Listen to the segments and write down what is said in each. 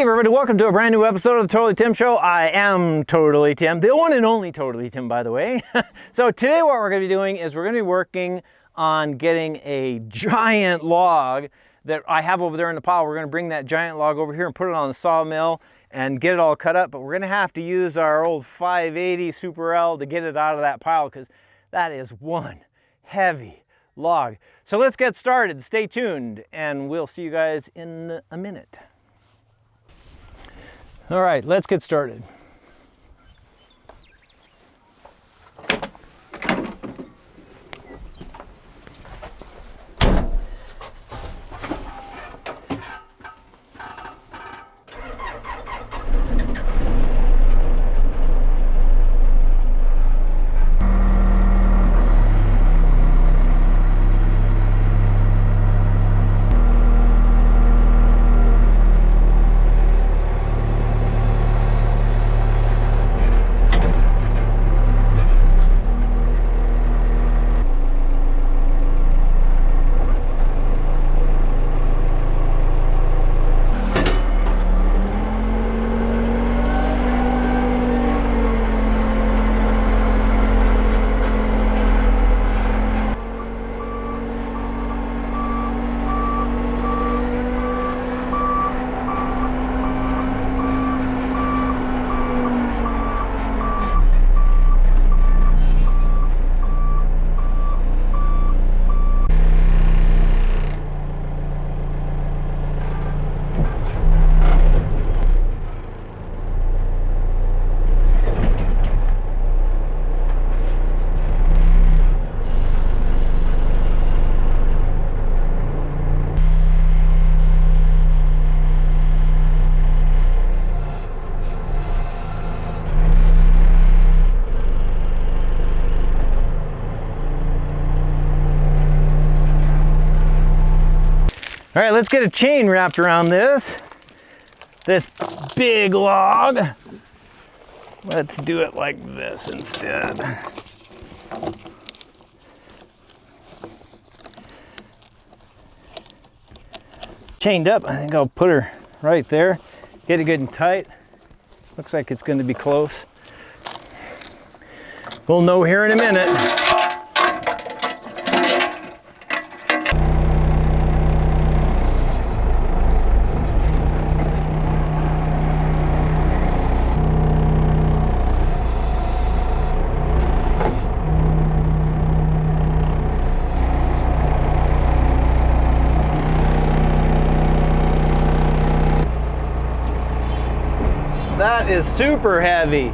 everybody, welcome to a brand new episode of the Totally Tim Show. I am Totally Tim, the one and only Totally Tim, by the way. So today what we're going to be doing is we're going to be working on getting a giant log that I have over there in the pile. We're going to bring that giant log over here and put it on the sawmill and get it all cut up, but we're going to have to use our old 580 Super L to get it out of that pile because that is one heavy log. So let's get started. Stay tuned and we'll see you guys in a minute. All right, let's get started. All right, let's get a chain wrapped around this big log. Let's do it like this instead. Chained up, I think I'll put her right there. Get it good and tight. Looks like it's going to be close. We'll know here in a minute. That is super heavy.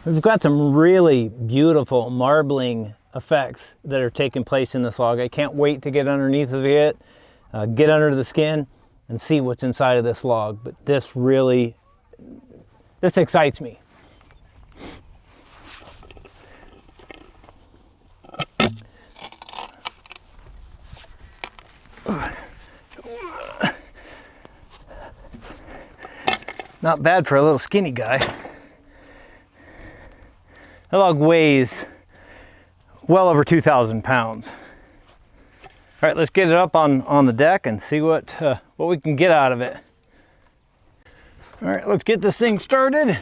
We've got some really beautiful marbling effects that are taking place in this log. I can't wait to get underneath of it, get under the skin and see what's inside of this log. But this excites me. Not bad for a little skinny guy. That log weighs well over 2,000 pounds. All right, let's get it up on the deck and see what we can get out of it. All right, let's get this thing started.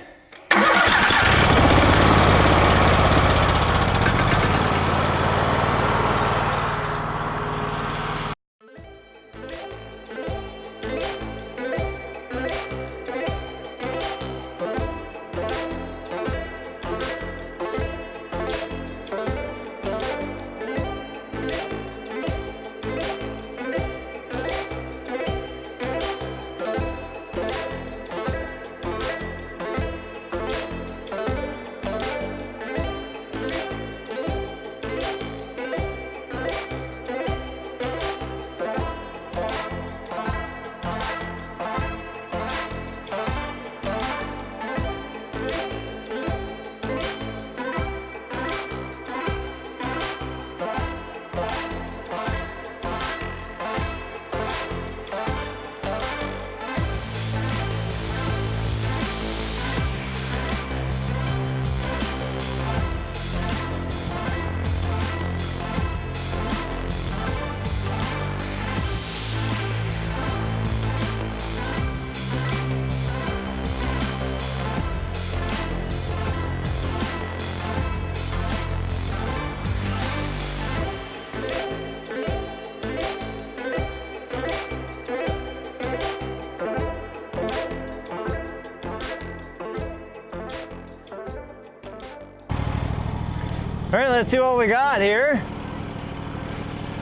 All right, let's see what we got here.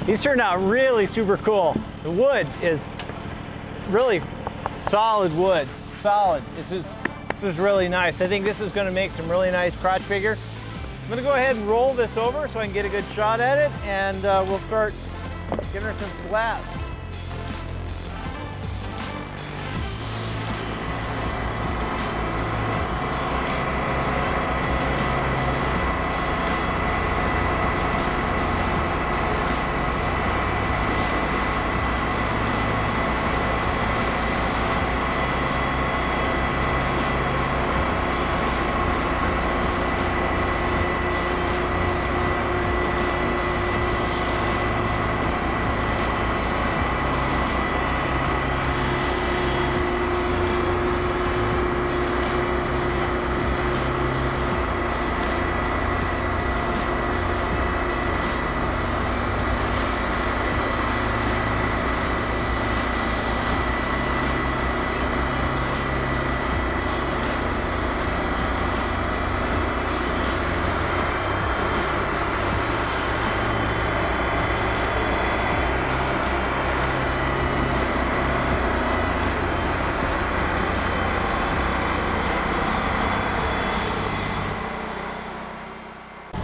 These turned out really super cool. The wood is really solid wood, solid. This is really nice. I think this is gonna make some really nice crotch figure. I'm gonna go ahead and roll this over so I can get a good shot at it, and we'll start giving her some slaps.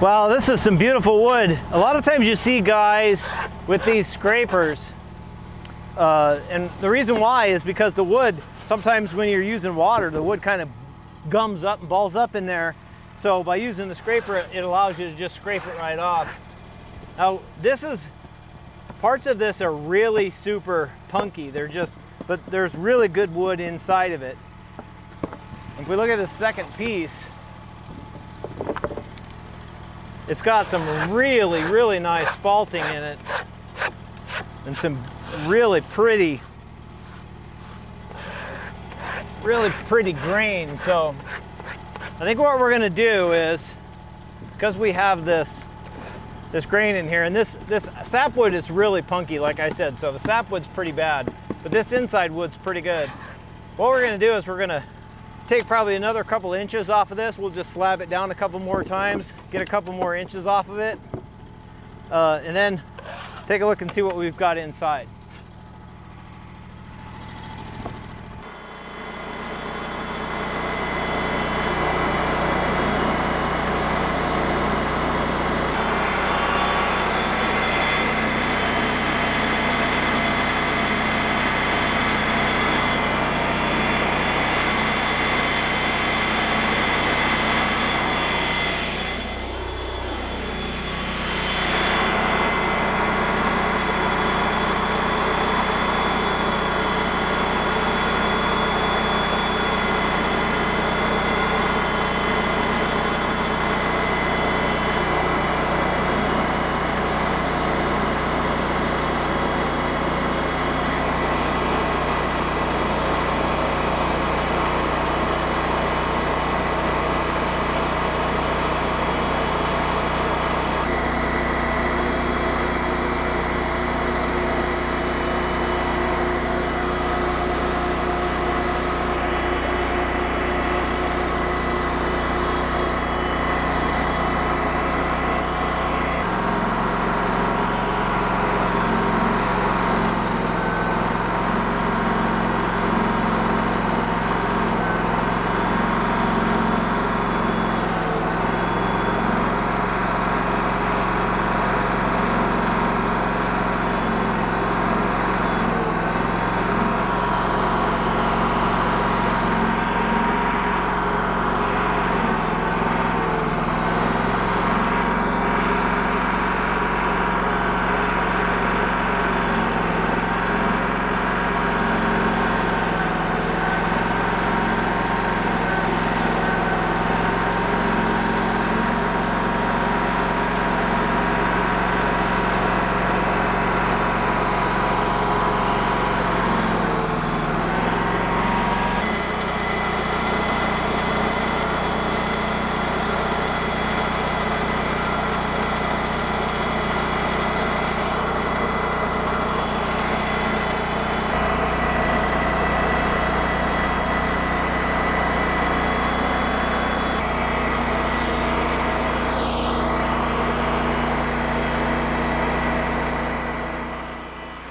Wow, this is some beautiful wood. A lot of times you see guys with these scrapers, and the reason why is because the wood, sometimes when you're using water, the wood kind of gums up and balls up in there. So by using the scraper, it allows you to just scrape it right off. Now, parts of this are really super punky. But there's really good wood inside of it. If we look at the second piece, it's got some really, really nice spalting in it and some really pretty grain. So I think what we're gonna do is, because we have this grain in here, and this sapwood is really punky, like I said, so the sapwood's pretty bad, but this inside wood's pretty good. What we're gonna do is we're gonna take probably another couple inches off of this. We'll just slab it down a couple more times, get a couple more inches off of it, and then take a look and see what we've got inside.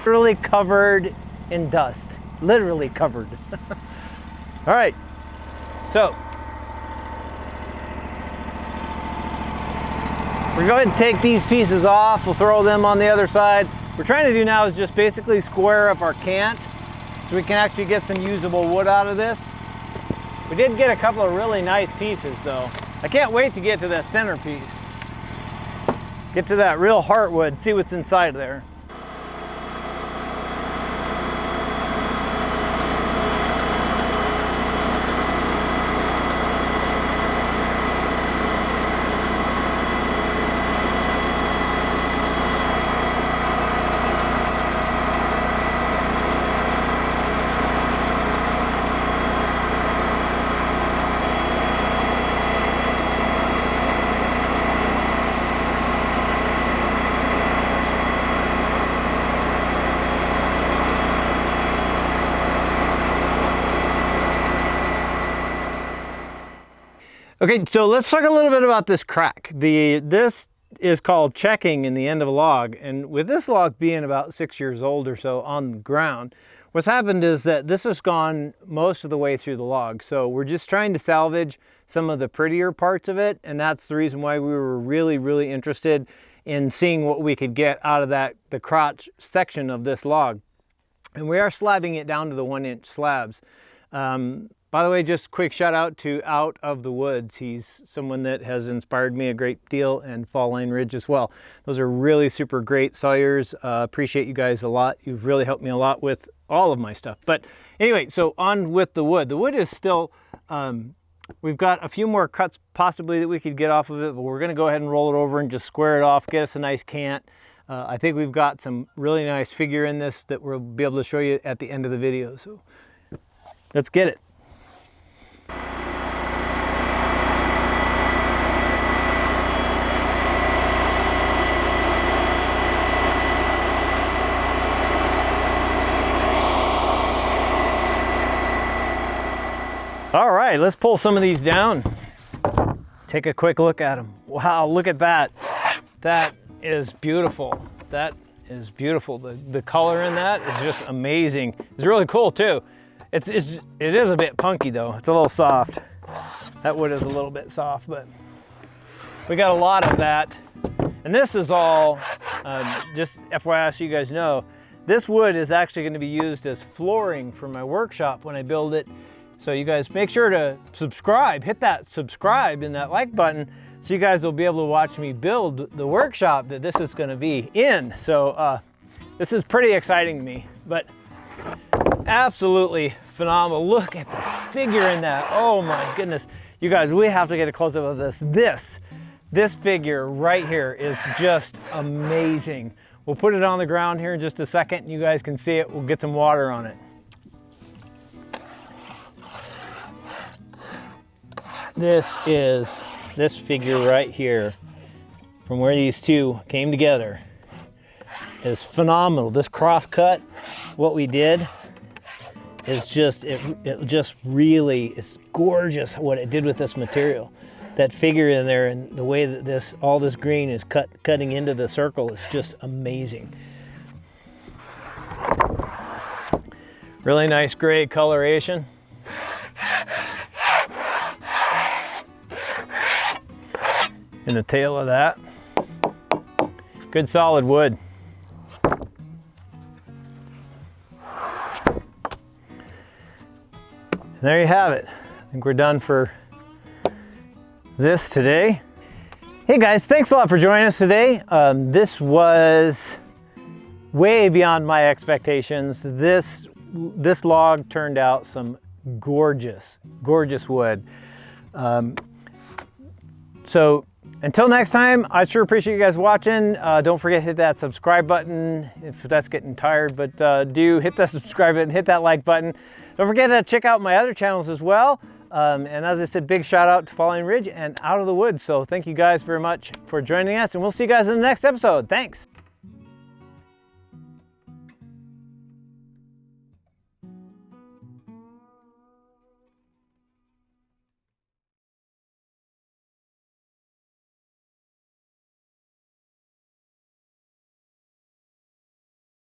literally covered in dust. Literally covered. All right, so we're going to take these pieces off. We'll throw them on the other side. What we're trying to do now is just basically square up our cant so we can actually get some usable wood out of this. We did get a couple of really nice pieces though. I can't wait to get to that centerpiece. Get to that real heartwood, see what's inside there. Okay, so let's talk a little bit about this crack. This is called checking in the end of a log, and with this log being about 6 years old or so on the ground, what's happened is that this has gone most of the way through the log. So we're just trying to salvage some of the prettier parts of it, and that's the reason why we were really interested in seeing what we could get out of the crotch section of this log. And we are slabbing it down to the 1-inch slabs. By the way, just quick shout out to Out of the Woods. He's someone that has inspired me a great deal, and Fall Line Ridge as well. Those are really super great sawyers. Appreciate you guys a lot. You've really helped me a lot with all of my stuff. But anyway, so on with the wood. The wood is still, we've got a few more cuts possibly that we could get off of it, but we're gonna go ahead and roll it over and just square it off, get us a nice cant. I think we've got some really nice figure in this that we'll be able to show you at the end of the video. So let's get it. All right, let's pull some of these down. Take a quick look at them. Wow, look at that. That is beautiful. That is beautiful. The color in that is just amazing. It's really cool too. It is a bit punky though. It's a little soft. That wood is a little bit soft, but we got a lot of that. And this is all, just FYI so you guys know, this wood is actually going to be used as flooring for my workshop when I build it. So you guys make sure to subscribe, hit that subscribe and that like button so you guys will be able to watch me build the workshop that this is going to be in. So this is pretty exciting to me, but absolutely phenomenal. Look at the figure in that. Oh my goodness. You guys, we have to get a close-up of this. This figure right here is just amazing. We'll put it on the ground here in just a second. You guys can see it. We'll get some water on it. This figure right here, from where these two came together, is phenomenal. This cross cut, what we did, is just, it just really is gorgeous what it did with this material. That figure in there and the way that all this green is cutting into the circle is just amazing. Really nice gray coloration. In the tail of that. Good solid wood. And there you have it. I think we're done for this today. Hey guys, thanks a lot for joining us today. This was way beyond my expectations. This log turned out some gorgeous wood. So until next time, I sure appreciate you guys watching. Don't forget to hit that subscribe button if that's getting tired, but do hit that subscribe button, hit that like button. Don't forget to check out my other channels as well. And as I said, big shout out to Fall Line Ridge and Out of the Woods. So thank you guys very much for joining us, and we'll see you guys in the next episode. Thanks.